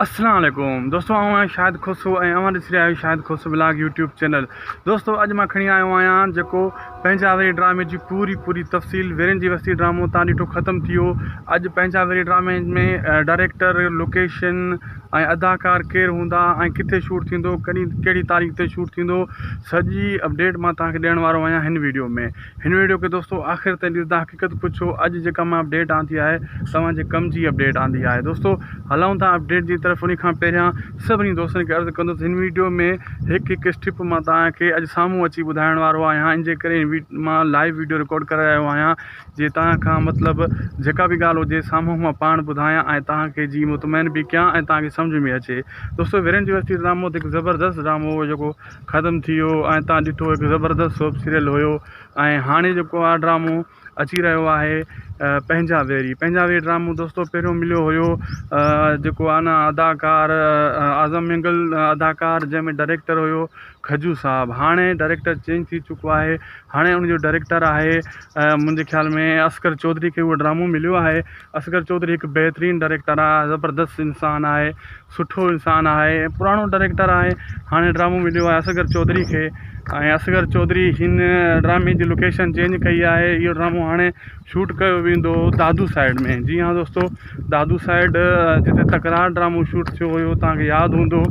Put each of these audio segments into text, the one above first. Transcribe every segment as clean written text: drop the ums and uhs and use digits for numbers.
अस्सलाम वालेकुम दोस्तों, आऊं शाहिद खुसरो ऐं अवां ॾिसी रहिया आहियो शाहिद खुसरो ब्लॉग यूट्यूब चैनल। दोस्तों अॼु मां खणी आयो आहियां जेको पंहिंजा वेरी ड्रामे जी पूरी तफ़सील वेरन जी वस्ती ड्रामो तव्हां ॾिठो ख़तमु थी वियो। अॼु पंहिंजा वेरी ड्रामे में डायरेक्टर, लोकेशन ऐं अदाकार केरु हूंदा ऐं किथे शूट थींदो, कहिड़ी तारीख़ ते शूट थींदो, सॼी अपडेट मां तव्हांखे ॾियण वारो आहियां हिन वीडियो में। हिन वीडियो खे दोस्तों आख़िर ताईं ॾिसंदा। हक़ीक़त पुछो, अॼु जेका मां अपडेट आंदी आहे तव्हांजे कम जी अपडेट आंदी आहे। दोस्तों हलूं था अपडेट जी तरफ़। उन खां पहिरियां सभिनी दोस्तनि खे अर्ज़ु कंदुसि, हिन वीडियो में हिकु स्ट्रिप मां तव्हांखे अॼु साम्हूं अची ॿुधाइण वारो आहियां। इन जे करे मां लाइव वीडियो रिकॉर्ड करे रहियो आहियां, जे तव्हां खां मतिलबु जेका बि ॻाल्हि हुजे साम्हूं मां पाण ॿुधायां ऐं तव्हांखे जी मुतमइन बि कयां ऐं तव्हांखे सम्झ में अचे। दोस्तों वेरन जी वस्ती ड्रामो त हिकु ज़बरदस्त ड्रामो हुओ जेको ख़तमु थी वियो ऐं तव्हां ॾिठो हिकु ज़बरदस्त सोप सीरियल हुयो। ऐं हाणे जेको आहे ड्रामो अची रहियो आहे पंहिंजा वेरी ड्रामो। दोस्तों पहिरियों मिलियो हुयो जेको आहे न अदाकार आज़म मिंगल अदाकार, जंहिंमें डायरेक्टर हुयो खजू साहब। हाणे डायरेक्टर चेंज थी चुको आहे, हाणे उनजो डायरेक्टर आहे मुंहिंजे ख़्याल में असगर चौधरी खे उहो ड्रामो मिलियो आहे। असगर चौधरी हिकु बहितरीनु डायरेक्टर आहे, ज़बरदस्त इंसानु आहे, सुठो इंसानु आहे, पुराणो डायरेक्टर आहे। हाणे ड्रामो मिलियो आहे असगर चौधरी खे ऐं असगर चौधरी हिन ड्रामे जी लोकेशन चेंज कई आहे। इहो ड्रामो हाणे शूट कयो वेंदो दादू साइड में। जी हाँ दोस्तों, दादू साइड जिते तकरार ड्रामो शूट थियो हुयो, तव्हांखे यादि हूंदो।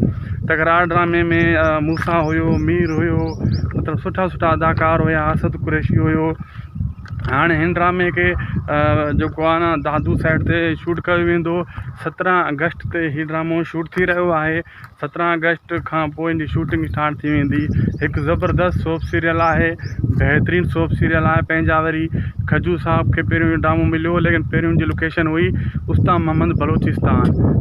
तकरार ड्रामे में मूसा हुयो, मीर हुयो, मतिलबु सुठा अदाकार हुया, असद कुरैशी हुयो। हाणे हिन ड्रामे खे जेको आहे न दादू साइड ते शूट कयो वेंदो। 17 अगस्त ते हीउ ड्रामो शूट थी रहियो आहे। 17 अगस्त खां पोइ हिन जी शूटिंग स्टार्ट थी वेंदी। हिकु ज़बरदस्त सोप सीरियल आहे, बहितरीनु सोप सीरियल आहे। पंहिंजा वरी खजू साहब खे पहिरियों इहो ड्रामो मिलियो, लेकिन पहिरियों जी लोकेशन हुई उस्ताद मोहम्मद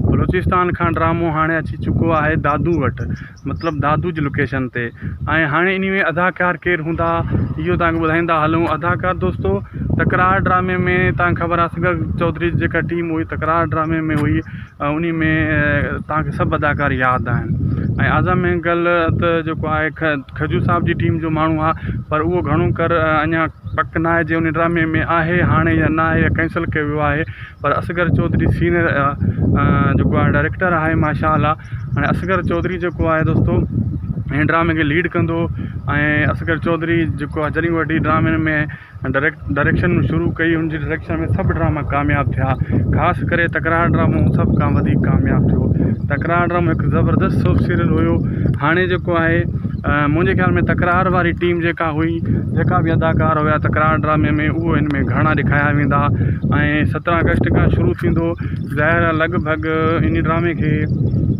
बलोचिस्तान खां ड्रामो हाणे अची चुको आहे दादू वटि, मतिलबु दादू जी लोकेशन ते। ऐं हाणे इन में अदाकार केरु हूंदा इहो तव्हांखे ॿुधाईंदा हलूं। अदाकार दोस्तों तकरार ड्रामे में तव्हांखे ख़बर आहे असगर चौधरी जेका टीम हुई तकरार ड्रामे में हुई, उन में तव्हांखे सभु अदाकार यादि आहिनि। ऐं आज़म मिंगल त जेको आहे खजू साहब जी टीम जो माण्हू आहे, पर उहो घणो कर अञा पक न आहे जे उन ड्रामे में आहे हाणे या न आहे, या कैंसिल कयो वियो आहे। पर असगर चौधरी सीनियर जेको आहे डायरेक्टर आहे माशाअल्लाह। हाणे असगर चौधरी जेको आहे दोस्तों हिन ड्रामे खे लीड कंदो। ऐं असगर चौधरी जेको आहे जॾहिं वॾी ड्रामे में डायरेक्शन शुरू कई, हुनजी डायरेक्शन में सभु ड्रामा कामयाबु थिया, ख़ासि करे तकरार ड्रामो सभु खां वधीक कामयाबु थियो। तकरार ड्रामो हिकु ज़बरदस्त सोप सीरियल हुयो। हाणे जेको आहे मुंहिंजे ख़्याल में तकरार वारी टीम जेका हुई, जेका बि अदाकार हुया तकरार ड्रामे में, उहो हिन में घणा ॾेखारिया वेंदा। ऐं 17 अगस्त खां शुरू थींदो। ज़ाहिर आहे लॻभॻि इन ड्रामे खे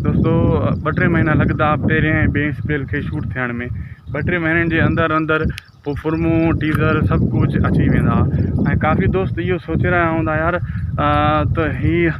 दोस्तों 2-3 महीना लॻंदा पहिरें ऐं 2 अप्रैल खे शूट थियण में। 2-3 महीननि जे अंदरि पोइ फिल्मूं टीज़र सभु कुझु अची वेंदा। ऐं काफ़ी दोस्त इहो सोचे रहिया हूंदा यार त हीअ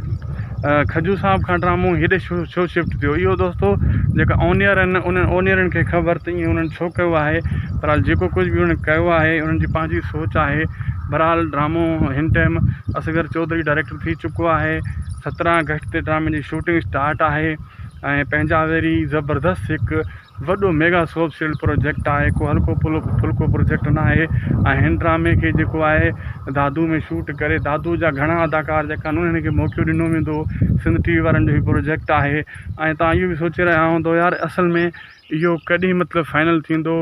खजू साहब खां ड्रामो हेॾे छो शिफ्ट थियो। इहो दोस्तों जेका ओनियर आहिनि उन्हनि ओनियरनि खे ख़बर त ईअं उन्हनि छो कयो आहे, पर जेको कुझु बि उन्हनि कयो आहे उन्हनि जी पंहिंजी सोच आहे। बहरहाल ड्रामो हिन टाइम असगर चौधरी डायरेक्टर थी चुको आहे। 17 अगस्त ते ड्रामे जी शूटिंग स्टार्ट आहे। ऐं पंहिंजा वेरी ज़बरदस्त हिकु वॾो मेगा सोप सीरियल प्रोजेक्ट आहे, को हल्को फुल्को प्रोजेक्ट न आहे। ऐं हिन ड्रामे खे जेको आहे दादू में शूट करे, दादू जा घणा अदाकार जेका आहिनि उन्हनि खे मौक़ो ॾिनो वेंदो। सिंध टीवी वारनि जो हीउ प्रोजेक्ट आहे। ऐं तव्हां इहो बि सोचे रहिया हूंदो यार असल में इहो कॾहिं मतिलबु फाइनल थींदो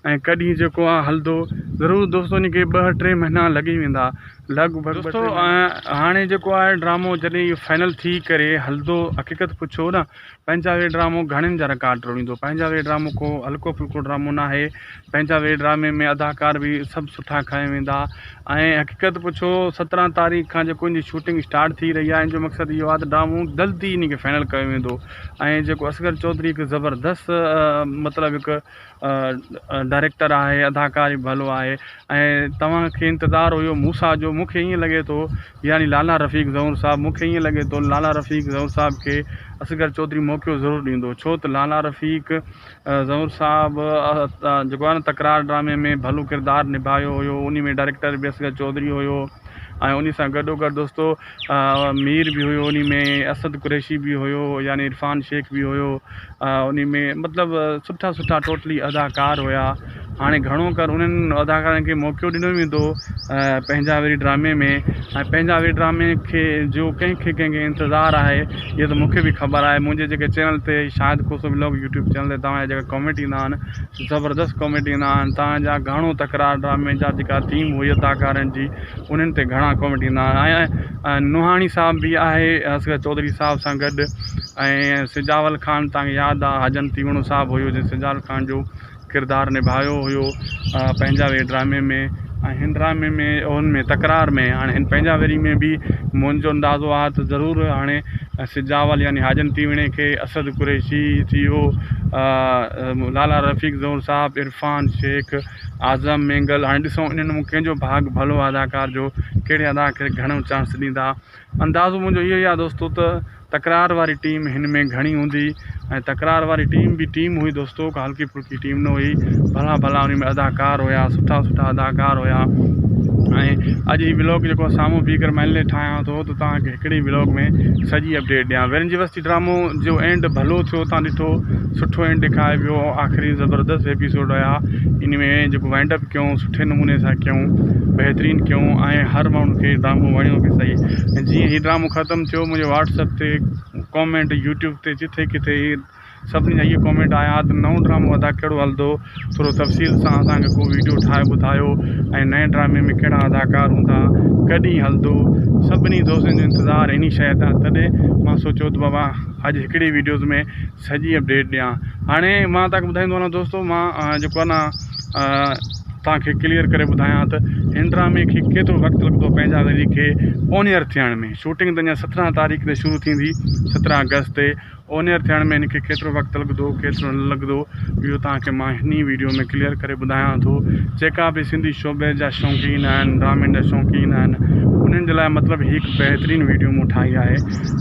ऐं कॾहिं जेको आहे हलंदो। ज़रूरु दोस्तों इन खे 2-3 महीना लॻी वेंदा लॻभॻि। दोस्तों हाणे जेको आहे ड्रामो जॾहिं इहो फाइनल थी करे हलंदो, हक़ीक़त पुछो न पंहिंजा वे ड्रामो घणनि जा रिकॉर्ड तोड़ींदो। पंहिंजा वे ड्रामो को हल्को फुल्को ड्रामो न आहे। पंहिंजा वे ड्रामे में अदाकार बि सभु सुठा खया वेंदा। ऐं हक़ीक़त पुछो 17 तारीख़ खां जेको इन जी शूटिंग स्टार्ट थी रही आहे, इन जो मक़सदु इहो आहे त ड्रामो जल्दी इन खे फाइनल कयो वेंदो। ऐं जेको असगर चौधरी हिकु ज़बरदस्त मतिलबु हिकु डायरेक्टर आहे, अदाकार बि भलो आहे। ऐं तव्हांखे इंतज़ारु हुयो मूसा जो, मूंखे ईअं लॻे थो, यानी लाला रफ़ीक ज़हूर साहब, मूंखे ईअं लॻे थो लाला रफ़ीक ज़हूर साहब खे असगर चौधरी मौक़ो ज़रूरु ॾींदो। छो त लाला रफ़ीक ज़हूर साहब जेको आहे न तकरार ड्रामे में भलो किरदारु निभायो हुयो, उन में डायरेक्टर बि असगर चौधरी हुयो। ऐं उन सां गॾोगॾु दोस्तों मीर बि हुयो, उन में असद कुरैशी बि हुयो, यानी इरफान शेख बि हुयो। उन में मतिलबु सुठा टोटली अदाकार हुया। हाणे घणो कर उन्हनि अदाकारनि खे मौक़ो ॾिनो वेंदो पंहिंजा वरी ड्रामे में। ऐं पंहिंजा वरी ड्रामे खे जो कंहिंखे इंतज़ारु आहे इहो त मूंखे बि ख़बर आहे। मुंहिंजे जेके चैनल ते शाहिद खोसो व्लॉग यूट्यूब चैनल ते तव्हांजा जेका कॉमेंट ईंदा आहिनि ज़बरदस्त कॉमेंट ईंदा आहिनि। तव्हांजा घणो तकरार ड्रामे जा जेका थीम हुई अदाकारनि जी उन्हनि ते घणा कॉमेंट ईंदा आहिनि। ऐं नुहाणी साहब बि आहे असगर चौधरी साहब सां गॾु। ऐं सिजावल ख़ान तव्हांखे यादि आहे हजन तीवणो साहब हुयो जंहिं सिजावल ख़ान जो किरदारु निभायो हुयो पंहिंजा वे ड्रामे में। ऐं हिन ड्रामे में उन में तकरार में हाणे हिन पंहिंजा वेरी में बि मुंहिंजो अंदाज़ो आहे त ज़रूरु हाणे सिजावल यानी हाजन तीवणे खे असद कुरैशी थी वियो, लाला रफ़ीक ज़ोर साहब, इरफ़ान शेख, आज़म मेंगल। हाणे ॾिसूं इन्हनि में कंहिंजो भाग भलो अदाकार जो, कहिड़े अदाकार खे घणो चांस ॾींदा। अंदाज़ो मुंहिंजो इहो ई आहे दोस्तो त तकरार वारी टीम हिन में घणी हूंदी। ऐं तकरार वारी टीम बि टीम हुई दोस्तो, का हल्की फुल्की टीम न हुई। भला भला उन में अदाकार हुया, सुठा सुठा अदाकार हुया। ऐं अॼु हीउ व्लॉग जेको साम्हूं बीह करे मां इन ठाहियां थो त तव्हांखे हिकिड़ी व्लॉग में सॼी अपडेट ॾियां। विरंजी बस्ती ड्रामो जो एंड भलो थियो, तव्हां ॾिठो सुठो एंड ॾेखारे पियो। आख़िरी ज़बरदस्त एपिसोड हुया। इन में जेको वाइंड अप कयूं सुठे नमूने सां कयूं, बहितरीनु कयूं ऐं हर माण्हू खे ड्रामो वणियो बि सही। ऐं जीअं हीउ ड्रामो ख़तमु थियो मुंहिंजे व्हाट्सअप ते कॉमेंट, यूट्यूब ते जिथे किथे सभिनी जा इहे कॉमेंट आया त नओं ड्रामो अदा कहिड़ो हलंदो, थोरो तफ़सील सां असांखे को वीडियो ठाहे ॿुधायो। ऐं नए ड्रामे में कहिड़ा अदाकार हूंदा, कॾहिं हलंदो, सभिनी दोस्तनि जो इंतज़ारु इन शइ तां। तॾहिं मां सोचियो त बाबा अॼु हिकिड़ी वीडियोज़ में सॼी अपडेट ॾियां। हाणे मां तव्हांखे ॿुधाईंदो वञा दोस्तो, मां जेको आहे न तव्हांखे क्लियर करे ॿुधायां त हिन ड्रामे खे केतिरो वक़्तु लॻंदो पंहिंजा वरी खे ओनियर थियण में। शूटिंग त अञा 17 तारीख़ ते शुरू थींदी, 17 अगस्त ते। ओनियर थियण में हिनखे केतिरो वक़्तु लॻंदो, केतिरो न लॻंदो, इहो तव्हांखे मां हिन वीडियो में क्लियर करे ॿुधायां थो। जेका बि सिंधी शोबे जा शौक़ीन आहिनि, ड्रामनि जा शौक़ीन आहिनि, उन्हनि जे लाइ मतिलबु हिकु बहितरीनु वीडियो मूं ठाही आहे।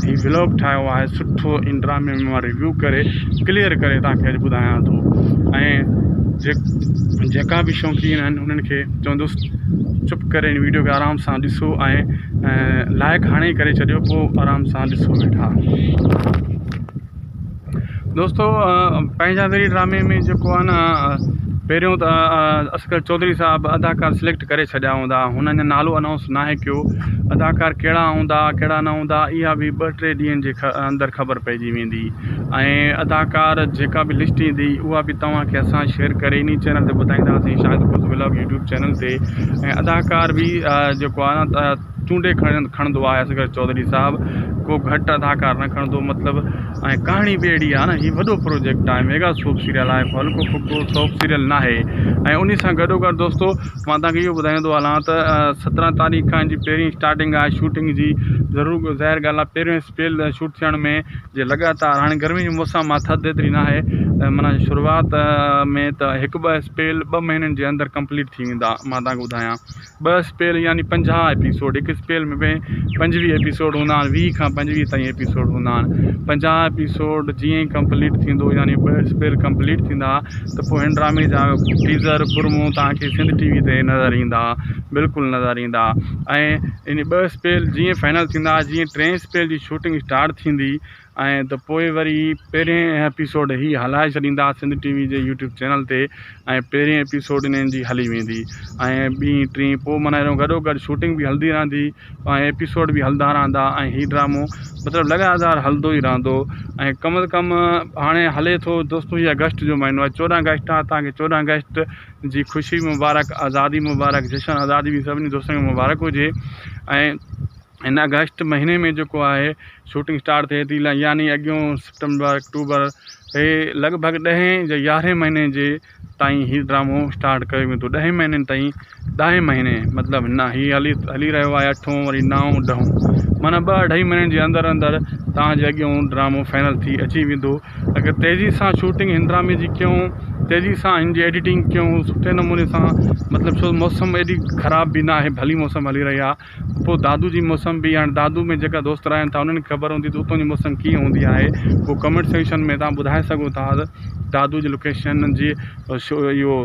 हीउ व्लॉग ठाहियो आहे सुठो। इन ड्रामे में मां रिव्यू करे क्लियर करे तव्हांखे अॼु ॿुधायां थो। ऐं जेका बि शौक़ीन आहिनि उन्हनि खे चवंदुसि चुप करे हिन वीडियो खे आराम सां ॾिसो ऐं लाइक हाणे करे छॾियो, पोइ आराम सां ॾिसो वेठा। दोस्तो पंहिंजा वेरी ड्रामे में जेको आहे न पहिरियों त असगर चौधरी साहब अदाकार सिलेक्ट करे छॾिया हूंदा, हुननि जो नालो अनाउंस नाहे कयो। अदाकार कहिड़ा हूंदा कहिड़ा न हूंदा इहा बि 2-3 ॾींहंनि जे अंदरि ख़बर पइजी वेंदी। ऐं अदाकार जेका बि लिस्ट ईंदी उहा बि तव्हांखे असां शेयर करे इन चैनल ते ॿुधाईंदासीं, शाहिद खोसो व्लॉग यूट्यूब चैनल ते। ऐं अदाकार बि जेको आहे न चूंडे खणंदो आहे असगर चौधरी साहब, को घटि अदाकार न खणंदो मतिलबु। ऐं कहाणी बि अहिड़ी आहे न, हीउ वॾो प्रोजेक्ट आहे, मेगा सोप सीरियल आहे, हल्को फुल्को सोप सीरियल न आहे। ऐं उन सां गॾोगॾु दोस्तो मां तव्हांखे इहो ॿुधाईंदो हलां त 17 तारीख़ खां जी पहिरीं स्टार्टिंग आहे शूटिंग जी। ज़रूरु ज़ाहिर ॻाल्हि आहे पहिरियों स्पेल शूट थियण में जे लॻातार, हाणे गर्मी जो मौसम आहे, थधि एतिरी न आहे, माना शुरूआत में त 1-2 स्पेल 2 महीननि जे अंदरि कंप्लीट थी वेंदा। मां तव्हांखे ॿुधायां 2 स्पेल यानी 50 एपिसोड, हिकु स्पेल में 25 एपिसोड हूंदा आहिनि, 20 खां 25 ताईं एपिसोड हूंदा आहिनि। 50 एपिसोड जीअं ई कंप्लीट थींदो यानी 2 स्पेल कंप्लीट थींदा त पोइ हिन ड्रामे जा टीज़र प्रोमो तव्हांखे सिंध टीवी ते नज़र ईंदा, बिल्कुलु नज़र ईंदा। ऐं इन 2 स्पेल जीअं फाइनल थींदा, जीअं 3 स्पेल जी शूटिंग स्टार्ट थींदी ऐं त पोइ वरी पहिरें एपिसोड ई हलाए छॾींदा सिंध टीवी जे यूट्यूब चैनल ते। ऐं पहिरें एपिसोड इन्हनि जी हली वेंदी ऐं 2-3 पोइ माना गॾोगॾु शूटिंग बि हलंदी रहंदी ऐं एपिसोड बि हलंदा रहंदा। ऐं हीउ ड्रामो मतिलबु लॻातार हलंदो ई रहंदो। ऐं कम से कम हाणे हले थो दोस्तो, हीउ अगस्त जो महीनो आहे, 14 अगस्त आहे। तव्हांखे 14 अगस्त जी ख़ुशी मुबारक, आज़ादी मुबारक, जशन आज़ादी बि सभिनी दोस्तनि खे मुबारक हुजे। ऐं हिन अगस्त महीने में जेको आहे शूटिंग स्टार्ट थिए थी, यानी अॻियों सितंबर अक्टूबर हे लॻभॻि 10 या 11 महीने जे ताईं हीउ ड्रामो स्टार्ट कयो वेंदो। 10 महीननि ताईं, 10 महीने मतिलबु न, हीउ हली रहियो आहे 8 वरी 9 10, माना 2-2.5 महीननि जे अंदरि अंदरि तव्हांजे अॻियों ड्रामो फाइनल थी अची वेंदो। अगरि तेज़ी सां शूटिंग हिन ड्रामे जी कयूं, तेज़ी सां हिन जी एडिटिंग कयूं सुठे नमूने सां, मतिलबु छो मौसम एॾी ख़राब बि न आहे, भली मौसम हली रही आहे। पोइ दादू जी मौसम बि, हाणे दादू में जेका दोस्त रहनि था उन्हनि खे ख़बर हूंदी त उतां जी मौसम कीअं हूंदी आहे, पोइ कमेंट सेक्शन में तव्हां ॿुधाए सघो था दादू जी लोकेशन जी इहो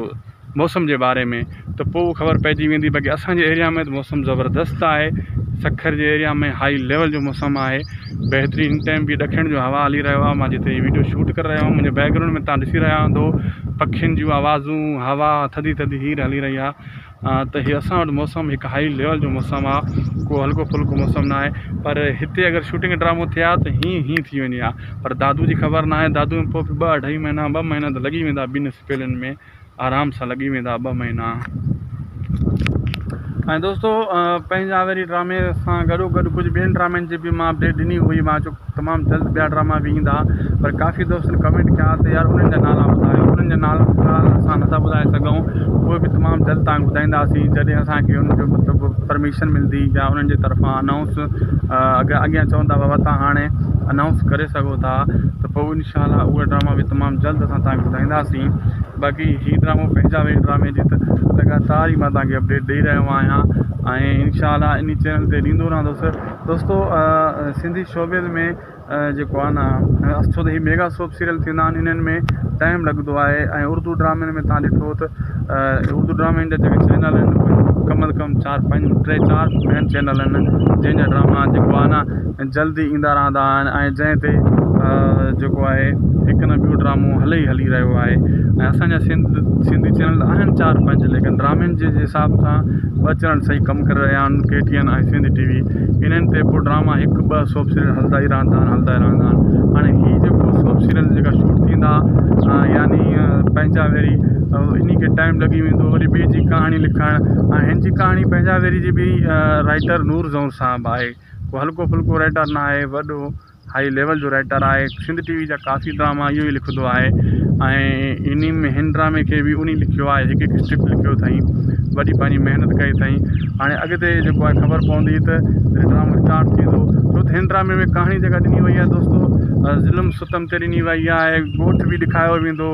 मौसम जे बारे में त पोइ ख़बर पइजी वेंदी। बाक़ी असांजे एरिया में त मौसम ज़बरदस्त आहे। सखर जे एरिया में हाई लेवल जो मौसम आहे, बहितरीनु। हिन टाइम बि ॾखिण जो हवा हली रहियो आहे। मां जिते वीडियो शूट करे रहियो आहियां, मुंहिंजे बैकग्राउंड में तव्हां ॾिसी रहिया हूंदो पखियुनि जूं आवाज़ूं, हवा थधी थधी हीर हली रही आहे। त हीअ असां वटि मौसम हिकु हाई लेवल जो मौसम आहे, को हल्को फुल्को मौसम न आहे। पर हिते अगरि शूटिंग ड्रामो थिया त हीअं थी वेंदी आहे। पर दादू जी ख़बर न आहे। दादू में पोइ 2-2.5 महीना 2 महीना त लॻी वेंदा ॿिनि स्पेलनि में, आराम सां लॻी वेंदा 2 महीना। ऐं दोस्तो पंहिंजा वरी ड्रामे सां गॾोगॾु कुझु ॿियनि ड्रामनि जी बि मां अपडेट ॾिनी हुई। मां चयो तमामु जल्द ॿिया ड्रामा बि ईंदा, पर काफ़ी दोस्तनि कमेंट कया त यार उन्हनि जा नाला ॿुधायो। उन्हनि जा नाला असां नथा ॿुधाए सघूं, उहे बि तमामु जल्द तव्हांखे ॿुधाईंदासीं जॾहिं असांखे उनजो मतिलबु परमिशन मिलंदी या उन्हनि जे तरफ़ां अनाउंस अॻियां चवंदा बाबा तव्हां हाणे अनाउंस करे सघो था, त पोइ इनशाला उहे ड्रामा बि तमामु जल्द असां तव्हांखे ॿुधाईंदासीं। बाक़ी हीउ ड्रामो पंहिंजा वे ड्रामे जी त लगातार ई मां तव्हांखे अपडेट ॾेई रहियो आहियां ऐं इनशाला इन चैनल ते ॾींदो रहंदुसि। दोस्तो सिंधी शोबे में जेको आहे न, छो त हीअ मेगा सोप सीरियल थींदा आहिनि, इन्हनि में टाइम लॻंदो आहे। ऐं उर्दू ड्रामनि में तव्हां ॾिठो त उर्दू ड्रामनि जा जेके चैनल आहिनि कम अज़ कम 3-4 मेन चैनल आहिनि, जंहिंजा ड्रामा जेको आहे न जल्दी ईंदा रहंदा आहिनि ऐं जंहिं ते जेको आहे हिकु न ॿियो ड्रामो हली रहियो आहे। ऐं असांजा सिंधी चैनल आहिनि 4-5, लेकिन ड्रामनि जे हिसाब सां 2 चैनल सही कमु करे रहिया आहिनि, KTN ऐं सिंधी TV। इन्हनि ते पोइ ड्रामा 1-2 सोप सीरियल हलंदा ई रहंदा आहिनि। हाणे हीअ जेको सोप सीरियल जेका शूट थींदा, यानी पंहिंजा वेरी इन खे टाइम लॻी वेंदो वरी ॿिए जी कहाणी लिखणु। ऐं हिन जी कहाणी पंहिंजा वेरी जी बि राइटर नूर ज़ौर साहब आहे, को हल्को फुल्को राइटर न आहे, वॾो हाई लेवल जो राइटर आहे। सिंध TV जा काफ़ी ड्रामा इहो ई लिखंदो आहे ऐं इन में हिन ड्रामे खे बि उन लिखियो आहे, हिकु स्क्रिप्ट लिखियो अथई, वॾी पंहिंजी महिनत कई अथई। हाणे अॻिते जेको आहे ख़बर पवंदी त ड्रामो स्टार्ट थींदो। छो त हिन ड्रामे में कहाणी जेका ॾिनी वई आहे दोस्तो, ज़ुल्म सितम ते ॾिनी वई आहे। ॻोठ बि ॾेखारियो वेंदो,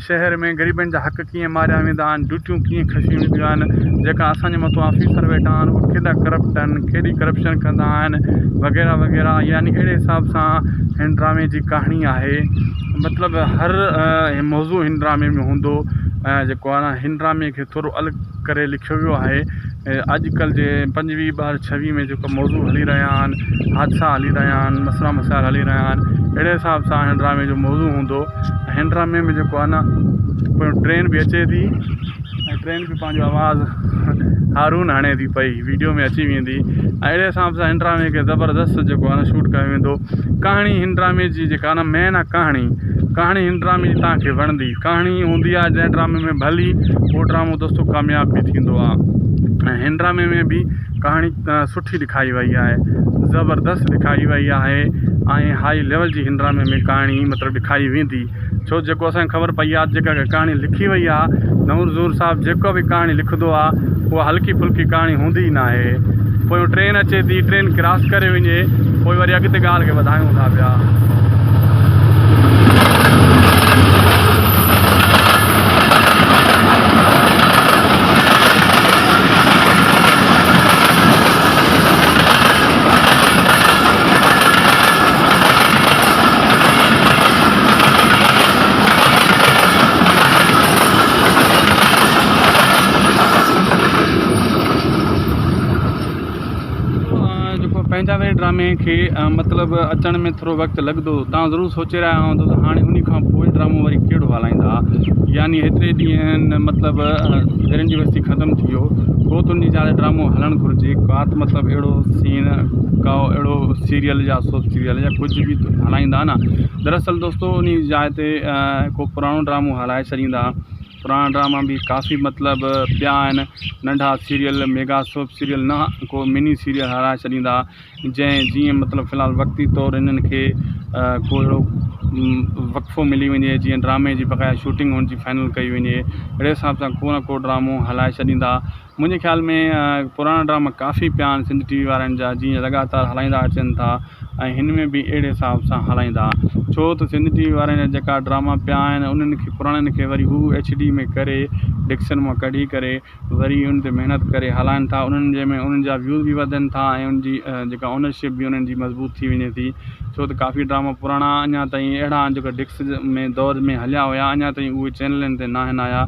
शहर में ग़रीबनि जा हक़ कीअं मारिया वेंदा आहिनि, ड्यूटियूं कीअं खसियूं वेंदियूं आहिनि, जेका असांजे मथां ऑफिसर वेठा आहिनि उहे केॾा करप्ट आहिनि, केॾी करप्शन कंदा आहिनि, वग़ैरह वग़ैरह। यानी अहिड़े हिसाब सां हिन ड्रामे जी कहाणी आहे। मतिलबु हर मौज़ू हिन ड्रामे में हूंदो। जेको आहे न हिन ड्रामे खे थोरो अलॻि करे लिखियो वियो आहे। अॼुकल्ह जे 25-26 में जेको मौज़ू हली रहिया आहिनि, हादसा हली रहिया आहिनि, मसइला मसाइल हली रहिया आहिनि, अहिड़े हिसाब सां हिन ड्रामे जो मौज़ू हूंदो। हिन ड्रामे में जेको आहे न ट्रेन बि अचे थी ऐं ट्रेन बि पंहिंजो आवाज़ु हारून हणे थी पई, वीडियो में अची वेंदी। ऐं अहिड़े हिसाब सां हिन ड्रामे खे ज़बरदस्त जेको आहे न शूट कयो वेंदो। कहाणी हिन ड्रामे जी जेका आहे न मेन आहे, कहाणी हिन ड्रामे जी तव्हांखे वणंदी। कहाणी हूंदी आहे जंहिं ड्रामे में भली उहो ड्रामो दोस्तो कामयाब बि थींदो आहे। ऐं हिन ड्रामे में बि कहाणी सुठी ॾेखारी वई आहे, ज़बरदस्त ॾेखारी वई आहे ऐं हाई लेवल जी हिन ड्रामे में कहाणी मतिलबु ॾेखारी वेंदी। छो जेको असांखे ख़बर पई आहे, जेका कहाणी लिखी वई आहे, नूर ज़ौर साहब जेको बि कहाणी लिखंदो आहे उहा हल्की फुल्की कहाणी हूंदी ई न आहे। पोइ ट्रेन अचे थी, ट्रेन क्रॉस करे वञे, पोइ वरी अॻिते ॻाल्हि खे वधायूं था पिया। पंहिंजा वे ड्रामे खे मतिलबु अचण में थोरो वक़्तु लॻंदो। तव्हां ज़रूरु सोचे रहिया हूंदो त हाणे उन खां पोइ ड्रामो वरी कहिड़ो हलाईंदा, यानी हेतिरे ॾींहंनि मतिलबु वीरन जी बस्ती ख़तमु थी वियो, पोइ त उन जा ड्रामो हलणु घुरिजे। का त मतिलबु अहिड़ो सीन, का अहिड़ो सीरियल या सोप सीरियल या कुझु बि हलाईंदा न। दरअसल दोस्तो उन जाइ ते को पुराणो ड्रामो हलाए छॾींदा। पुराणा ड्रामा भी काफ़ी मतलब पिया आहिनि, नंढा सीरियल मेगा सोप सीरियल न को मिनी सीरियल हलाए छॾींदा जीअं मतलब फ़िलहाल वक़्ती तौर इन्हनि खे को अहिड़ो वक़फ़ो मिली वञे जीअं ड्रामे जी बक़ाया शूटिंग हुनजी फाइनल कई वञे, अहिड़े हिसाब सां को न को ड्रामो हलाए छॾींदा। मुंहिंजे ख़्याल में पुराणा ड्रामा काफ़ी पिया आहिनि सिंध टीवी वारनि जा, जीअं लगातार हलाईंदा अचनि था ऐं हिन में भी अहिड़े हिसाब सां हलाईंदा। छो त सिंध टीवी वारनि जा जेका ड्रामा पिया आहिनि उन्हनि खे पुराणनि खे वरी हू HD में करे डिक्शन मां कढी करे वरी उन ते महिनत करे हलाइनि था। उन्हनि जे में उन्हनि जा व्यूज़ भी वधनि था ऐं उनजी जेका ओनरशिप भी उन्हनि जी मज़बूत थी वञे थी। छो त काफ़ी ड्रामा पुराणा अञा ताईं अहिड़ा आहिनि जेका डिक्स में दौर में हलिया हुया, अञा ताईं उहे चैनलनि ते न आहिनि आया।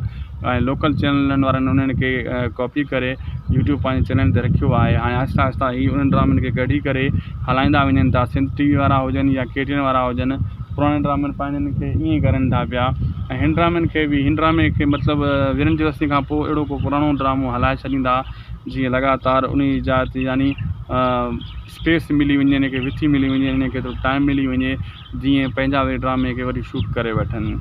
ऐं लोकल चैनलनि वारनि उन्हनि खे कॉपी करे यूट्यूब पंहिंजे चैनल ते रखियो आहे। हाणे आहिस्ता आहिस्ता ही उन्हनि ड्रामनि खे कढी करे हलाईंदा वञनि था, सिंध टीवी वारा हुजनि या KTN वारा हुजनि, पुराणे ड्रामनि पंहिंजनि खे ईअं ई करनि था पिया। ऐं हिन ड्रामनि खे बि हिन ड्रामे खे मतिलबु वीरन जी वस्ती खां पोइ अहिड़ो को पुराणो ड्रामो हलाए छॾींदा जीअं लगातार उन जा यानी स्पेस मिली वञे, हिन खे विथी मिली वञे, हिन खे थोरो टाइम मिली वञे जीअं पंहिंजा वरी ड्रामे खे वरी शूट करे वठनि।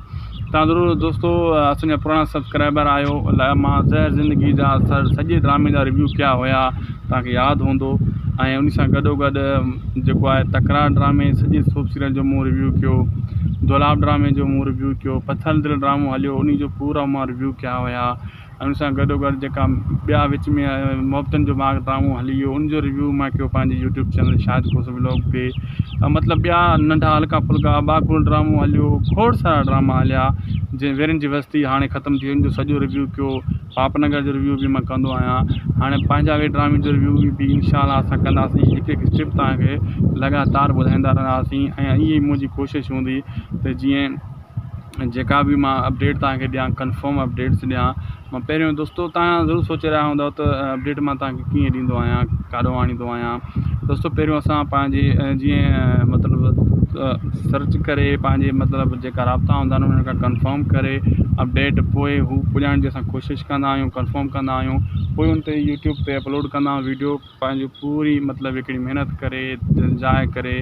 तव्हां ज़रूरु दोस्तो असांजा पुराणा सब्सक्राइबर आहियो, मां ज़हर ज़िंदगी जा सॼे ड्रामे जा रिव्यू कया हुया, तव्हांखे यादि हूंदो। ऐं उन सां गॾोगॾु जेको आहे तकरार ड्रामे सॼे सोप सीरियल जो मूं रिव्यू कयो, दुलाब ड्रामे जो मूं रिव्यू कयो, पत्थर दिलि ड्रामो हलियो उन जो पूरा मां रिव्यू कया हुया। उन सां गॾोगॾु जेका ॿिया विच में मोहब्बतनि जो बाग़ ड्रामो हली वियो उनजो रिव्यू मां कयो पंहिंजे यूट्यूब चैनल शाहिद खोसो व्लॉग ते। मतिलबु ॿिया नंढा हल्का फुल्का बाकुल ड्रामो हलियो, खोड़ सारा ड्रामा हलिया जीअं वीरन जी वस्ती हाणे ख़तमु थी, उनजो सॼो रिव्यू कयो। पापनगर जो रिव्यू बि मां कंदो आहियां। हाणे पंहिंजा वे ड्रामे जो रिव्यू बि इनशाअल्लाह असां कंदासीं, हिकु हिकु स्टेप तव्हांखे लगातार ॿुधाईंदा रहंदासीं। ऐं इहा ई मुंहिंजी कोशिशि हूंदी त जीअं जेका बि मां अपडेट तव्हांखे ॾियां, कंफर्म अपडेट्स ॾियां। मां पहिरियों दोस्तो तव्हां ज़रूरु सोचे रहिया हूंदव त अपडेट मां तव्हांखे कीअं ॾींदो आहियां, काॾों आणींदो आहियां। दोस्तो पहिरियों असां पंहिंजे जीअं मतिलबु सर्च करे पंहिंजे मतिलबु जेका राब्ता हूंदा आहिनि उन्हनि खां कंफर्म करे अपडेट पोइ हू पुॼाइण जी असां कोशिशि कंदा आहियूं, कंफर्म कंदा आहियूं। पोइ उन ते यूट्यूब ते अपलोड कंदा आहियूं वीडियो, पंहिंजो पूरी मतिलबु हिकिड़ी महिनत करे जाए करे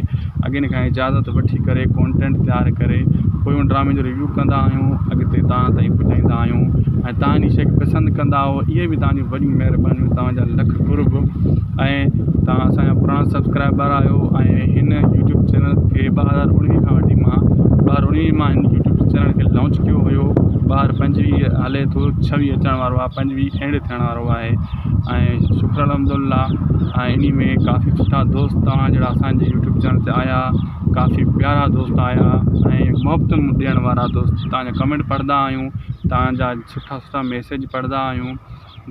अॻिन खां इजाज़त वठी करे कॉन्टेंट तयारु करे पोइ उन ड्रामे जो रिव्यू कंदा आहियूं, अॻिते तव्हां ताईं पुॼाईंदा आहियूं। ऐं तव्हां इन शइ खे पसंदि कंदा हो, इहे बि तव्हांजी वॾी महिरबानी, तव्हांजा लख कुर्ब। ऐं तव्हां असांजा पुराणा सब्सक्राइबर आहियो। ऐं हिन यूट्यूब चैनल खे 2019 खां वठी मां 2019 मां हिन यूट्यूब चैनल खे लॉन्च कयो हुयो। 2025 हले थो, 26 अचण वारो आहे, 25 एंड थियण वारो आहे। ऐं शुक्र अल्हम्दुलिल्लाह ऐं इन में काफ़ी सुठा दोस्त तव्हां जहिड़ा असांजे यूट्यूब चैनल ते आया, काफ़ी प्यारा दोस्त आया ऐं मुफ़्त ॾियण वारा दोस्त। तव्हांजा कमेंट पढ़ंदा आहियूं, तव्हांजा सुठा सुठा मैसेज पढ़ंदा आहियूं।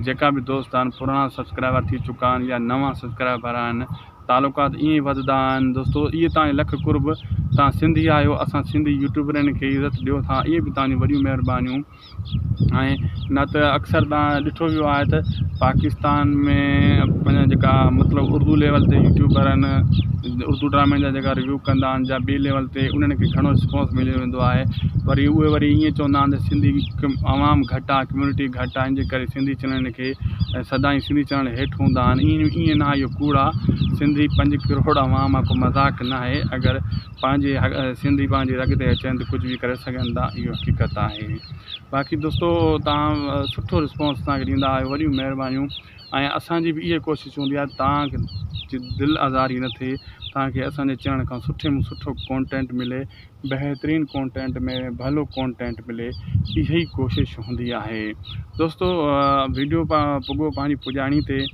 जेका बि दोस्त आहिनि पुराणा सब्सक्राइबर थी चुका आहिनि या नवां सब्सक्राइबर आहिनि, तालुकात ईअं ई वधंदा आहिनि। दोस्तो इहे तव्हांजे लख कुर्ब, तव्हां सिंधी आहियो, असां सिंधी यूट्यूबरनि खे इज़त ॾियो था, इहे बि तव्हांजी वॾियूं महिरबानियूं। ऐं न त अक्सर तव्हां ॾिठो वियो आहे त पाकिस्तान में पंहिंजा जेका मतिलबु उर्दू लेवल ते यूट्यूबर आहिनि, उर्दू ड्रामे जा जेका रिव्यू कंदा आहिनि या ॿिए लेवल ते उन्हनि खे घणो रिस्पॉन्स मिली वेंदो आहे। वरी उहे वरी ईअं चवंदा आहिनि त सिंधी आवाम घटि आहे, कम्यूनिटी घटि आहे, इन जे करे सिंधी चैनल खे सदाईं सिंधी चैनल हेठि हूंदा आहिनि। ईअं न आहे, इहो कूड़ आहे। सिंधी 5 करोड़ आवाम आहे, को मज़ाक़ न आहे। अगरि पंहिंजे सिंधी पंहिंजे अॻिते अचनि त कुझु बि करे सघनि था, इहो हक़ीक़त आहे। बाक़ी दोस्तो तव्हां सुठो रिस्पॉन्स असांखे ॾींदा आहियो, वॾियूं महिरबानियूं। ऐं असांजी बि इहा कोशिशि हूंदी आहे तव्हांखे दिलि आज़ारी न थिए, तव्हांखे असांजे चैनल खां सुठे में सुठो कॉन्टेंट मिले, बहितरीनु कॉन्टेंट में भलो कॉन्टेंट मिले, इहा ई कोशिशि हूंदी आहे। दोस्तो वीडियो पुॻो पंहिंजी पुॼाणी ते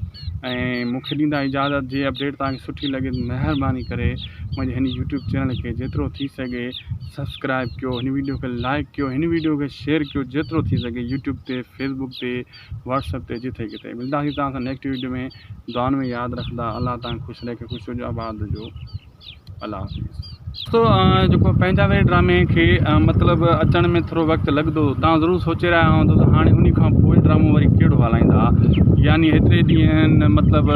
ऐं मूंखे ॾींदा इजाज़त। जे अपडेट तव्हांखे सुठी लॻे महिरबानी करे मुंहिंजे हिन यूट्यूब चैनल खे जेतिरो थी सघे सब्सक्राइब कयो, हिन वीडियो खे लाइक कयो, हिन वीडियो खे शेयर कयो जेतिरो थी सघे, यूट्यूब ते, फेसबुक ते, व्हाट्सअप ते, जिथे किथे। मिलंदासीं तव्हां सां नेक्स्ट वीडियो में। दुआनि में यादि रखंदा, अलाह तव्हां ख़ुशि रखे, ख़ुशि हुजो, आबाद हुजो। अलाह हाफ़िज़। तो जेको पंहिंजा वे ड्रामे खे मतिलबु अचण में थोरो वक़्तु लॻंदो, तव्हां ज़रूरु सोचे रहिया हूंदो त हाणे उन खां पोइ ड्रामो वरी कहिड़ो हलाईंदा। यानी हेतिरे ॾींहंनि मतिलबु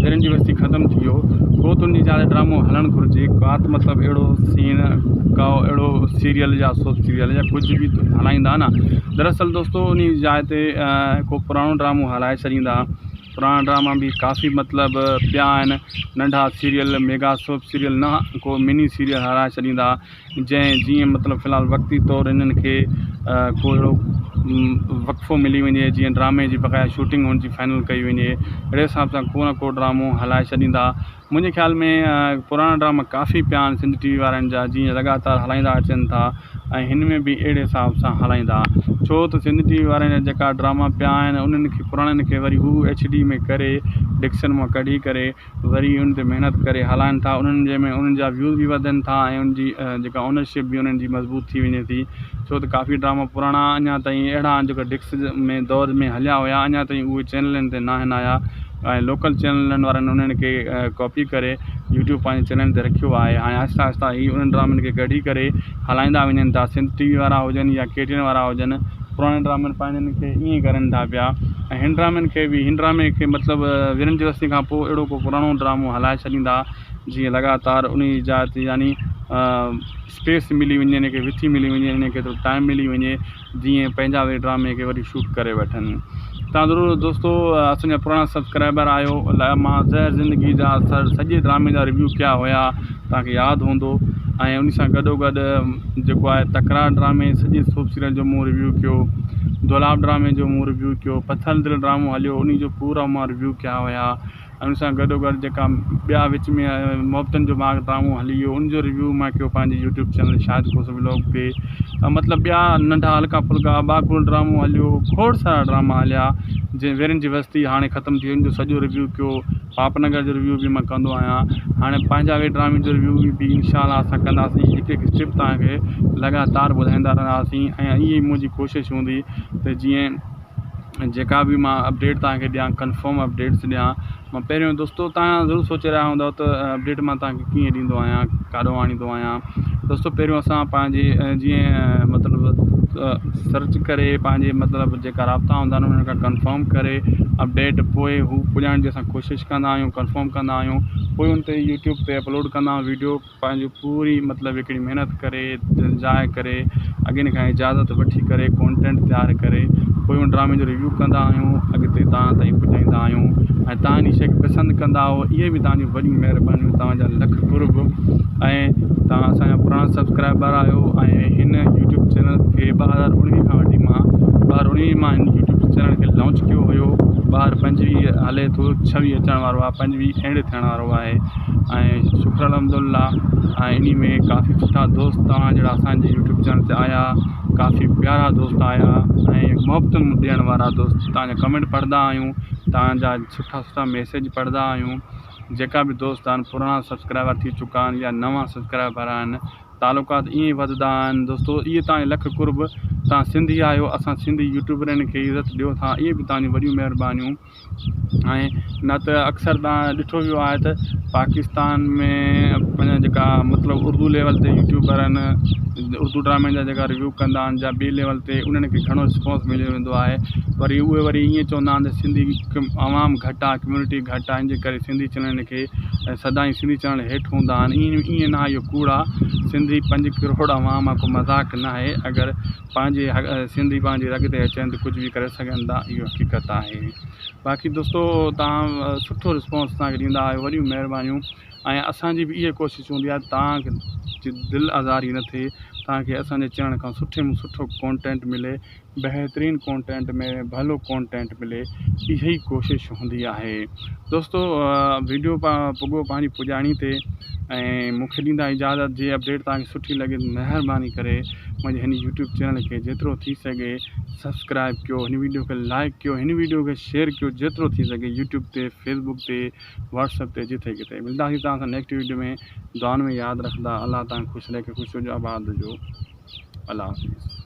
वीरन जी वस्ती ख़तमु थी वियो, पोइ त उन जा ड्रामो हलणु घुरिजे। का त मतिलबु अहिड़ो सीन, का अहिड़ो सीरियल या सोप सीरियल या कुझु बि हलाईंदा न। दरअसल दोस्तो उन जाइ ते को पुराणो ड्रामो हलाए छॾींदा। पुराणा ड्रामा भी काफ़ी मतलब पिया आहिनि, नंढा सीरियल, मेगा सोप सीरियल न, को मिनी सीरियल हलाए छॾींदा जंहिं जीअं मतलब फ़िलहाल वक़्ती तौरु इन्हनि खे को अहिड़ो वक़फ़ो मिली वञे जीअं ड्रामे जी बक़ाया शूटिंग हुनजी फाइनल कई वञे, अहिड़े हिसाब सां को न को ड्रामो हलाए छॾींदा। मुंहिंजे ख़्याल में पुराणा ड्रामा काफ़ी पिया आहिनि सिंध टीवी वारनि जा, जीअं लगातार हलाईंदा अचनि था ऐं हिन में बि अहिड़े हिसाब सां हलाईंदा। छो त सिंध टीवी वारनि जा जेका ड्रामा पिया आहिनि उन्हनि खे पुराणनि खे वरी हू HD में करे डिक्शन मां कढी करे वरी उन ते महिनत करे हलाइनि था। उन्हनि जे में उन्हनि जा व्यूज़ बि वधनि था ऐं उनजी जेका ओनरशिप बि उन्हनि जी मज़बूत थी वञे थी। छो त काफ़ी ड्रामा पुराणा अञा ताईं अहिड़ा आहिनि जेका डिक्स में दौर में हलिया हुया, अञा ताईं उहे चैनलनि ते न आहिनि आया ऐं लोकल चैनलनि वारनि उन्हनि खे कॉपी करे यूट्यूब पंहिंजे चैनल ते रखियो आहे। हाणे आहिस्ता आहिस्ता ही उन्हनि ड्रामनि खे कढी करे हलाईंदा वञनि था। सिंध टीवी वारा हुजनि या KTN वारा हुजनि, पुराणे ड्रामनि पंहिंजनि खे ईअं करनि था पिया ऐं हिन ड्रामे खे मतिलबु वीरन जी वस्ती खां पोइ अहिड़ो को पुराणो ड्रामो हलाए छॾींदा जीअं लगातार उन जा यानी स्पेस मिली वञे, हिन खे विथी मिली वञे, हिन खे थोरो टाइम मिली वञे जीअं पंहिंजा वे ड्रामे खे वरी शूट करे वठनि। तव्हां ज़रूरु दोस्तो असांजा पुराणा सब्सक्राइबर आहियो, मां ज़हर ज़िंदगी जा सॼे ड्रामे जा रिव्यू कया हुया, तव्हांखे यादि हूंदो। ऐं उन सां गॾोगॾु जेको आहे तकरार ड्रामे सॼे सोप सीरियल जो मूं रिव्यू कयो, दुलाब ड्रामे जो मूं रिव्यू कयो, पथल दिलि ड्रामो हलियो उन जो पूरा मां रिव्यू कया हुया। ऐं उन सां गॾोगॾु जेका ॿिया विच में मोहब्बतनि जो बाग़ ड्रामो हली वियो उनजो रिव्यू मां कयो पंहिंजे यूट्यूब चैनल शाहिद खोस व्लॉग ते। मतिलबु ॿिया नंढा हल्का फुल्का बाकुल ड्रामो हलियो, खोड़ सारा ड्रामा हलिया जीअं वीरन जी वस्ती हाणे ख़तमु थी, उनजो सॼो रिव्यू कयो। पापनगर जो रिव्यू बि मां कंदो आहियां। हाणे पंहिंजा वे ड्रामे जो रिव्यू बि इंशाअल्लाह असां कंदासीं, हिकु हिकु स्टेप तव्हांखे लगातार ॿुधाईंदा रहंदासीं। ऐं इहा ई मुंहिंजी कोशिशि हूंदी त जीअं जेका बि मां अपडेट तव्हांखे ॾियां, कंफर्म अपडेट्स ॾियां। मां पहिरियों दोस्तो तव्हां ज़रूरु सोचे रहिया हूंदव त अपडेट मां तव्हांखे कीअं ॾींदो आहियां, काॾों आणींदो आहियां। दोस्तो पहिरियों असां पंहिंजे जीअं मतिलबु सर्च करे पंहिंजे मतिलबु जेका राब्ता हूंदा आहिनि उन्हनि खां कंफर्म करे अपडेट पोइ हू पुॼाइण जी असां कोशिशि कंदा आहियूं, कंफर्म कंदा आहियूं, पोइ उन ते यूट्यूब ते अपलोड कंदा आहियूं वीडियो पंहिंजी पूरी मतिलबु हिकिड़ी महिनत करे जाए करे अॻिनि खां इजाज़त वठी करे कॉन्टेंट तयारु करे पोइ उन ड्रामे जो रिव्यू कंदा आहियूं, अॻिते तव्हां ताईं पुॼाईंदा आहियूं। ऐं तव्हां इन शइ खे पसंदि कंदा आहियो, इहे बि तव्हांजी वॾी महिरबानी, तव्हांजा लख कुर्ब। ऐं तव्हां असांजा पुराणा सब्सक्राइबर आहियो। ऐं हिन यूट्यूब चैनल खे 2019 खां वठी मां हिन यूट्यूब चैनल खे लॉन्च कयो हुयो। 2025 हले थो, 26 अचण वारो आहे, 25 एंड थियण वारो आहे। ऐं शुक्र अल्हम्दुलिल्लाह। ऐं इन में काफ़ी सुठा दोस्त तव्हां जहिड़ा असांजे यूट्यूब चैनल ते आया, काफ़ी प्यारा दोस्त आया ऐं मुहबतूं ॾियण वारा दोस्त, तव्हांजा कमेंट पढ़ंदा आहियूं, तव्हांजा सुठा सुठा मैसेज पढ़ंदा आहियूं। जेका बि दोस्त आहिनि पुराणा सब्सक्राइबर थी चुका आहिनि या नवां सब्सक्राइबर आहिनि, तालुकात ईअं ई वधंदा आहिनि। दोस्तो इहे तव्हांजे लख कुर्ब, तव्हां सिंधी आहियो, असां सिंधी यूट्यूबरनि खे इज़त ॾियो था, इहे बि तव्हांजी वॾियूं महिरबानियूं। ऐं न त अक्सर तव्हां ॾिठो वियो आहे त पाकिस्तान में पंहिंजा जेका मतिलबु उर्दू लेवल ते यूट्यूबर आहिनि, उर्दू ड्रामे जा जेका रिव्यू कंदा आहिनि या ॿिए लेवल ते उन्हनि खे घणो रिस्पॉन्स मिली वेंदो आहे। वरी उहे ईअं चवंदा आहिनि त सिंधी आवाम घटि आहे, कम्यूनिटी घटि आहे, इन जे करे सिंधी चैनल खे सदाईं सिंधी चैनल हेठि हूंदा आहिनि। ईअं न आहे, इहो कूड़ आहे। सिंधी 5 करोड़ आवाम आहे, को मज़ाक न आहे। अगरि पंहिंजे सिंधी पंहिंजी रग ते अचनि त कुझु बि करे सघनि था, इहो हक़ीक़त आहे। बाक़ी दोस्तो तव्हां सुठो रिस्पॉन्स असांखे ॾींदा आहियो, वॾियूं महिरबानियूं। ऐं असांजी बि इहा कोशिशि हूंदी आहे तव्हांखे दिलि आज़ारी न थिए, तव्हांखे असांजे चैनल खां सुठे में सुठो कॉन्टेंट मिले, बहितरीनु कॉन्टेंट में भलो कॉन्टेंट मिले, इहा ई कोशिशि हूंदी आहे। दोस्तो वीडियो पुॻो पंहिंजी पुॼाणी ते ऐं मूंखे ॾींदा इजाज़त। जे अपडेट तव्हांखे सुठी लॻे महिरबानी करे मुंहिंजे हिन यूट्यूब चैनल खे जेतिरो थी सघे सब्सक्राइब कयो, हिन वीडियो खे लाइक कयो, हिन वीडियो खे शेयर कयो जेतिरो थी सघे, यूट्यूब ते, फेसबुक ते, व्हाट्सएप ते, जिथे किथे। मिलंदासीं तव्हां सां नेक्स्ट वीडियो में। दुआनि में यादि रखंदा, अलाह तव्हां ख़ुशि रखे, ख़ुशि हुजो, आबाद हुजो। अल्लाह हाफ़िज़।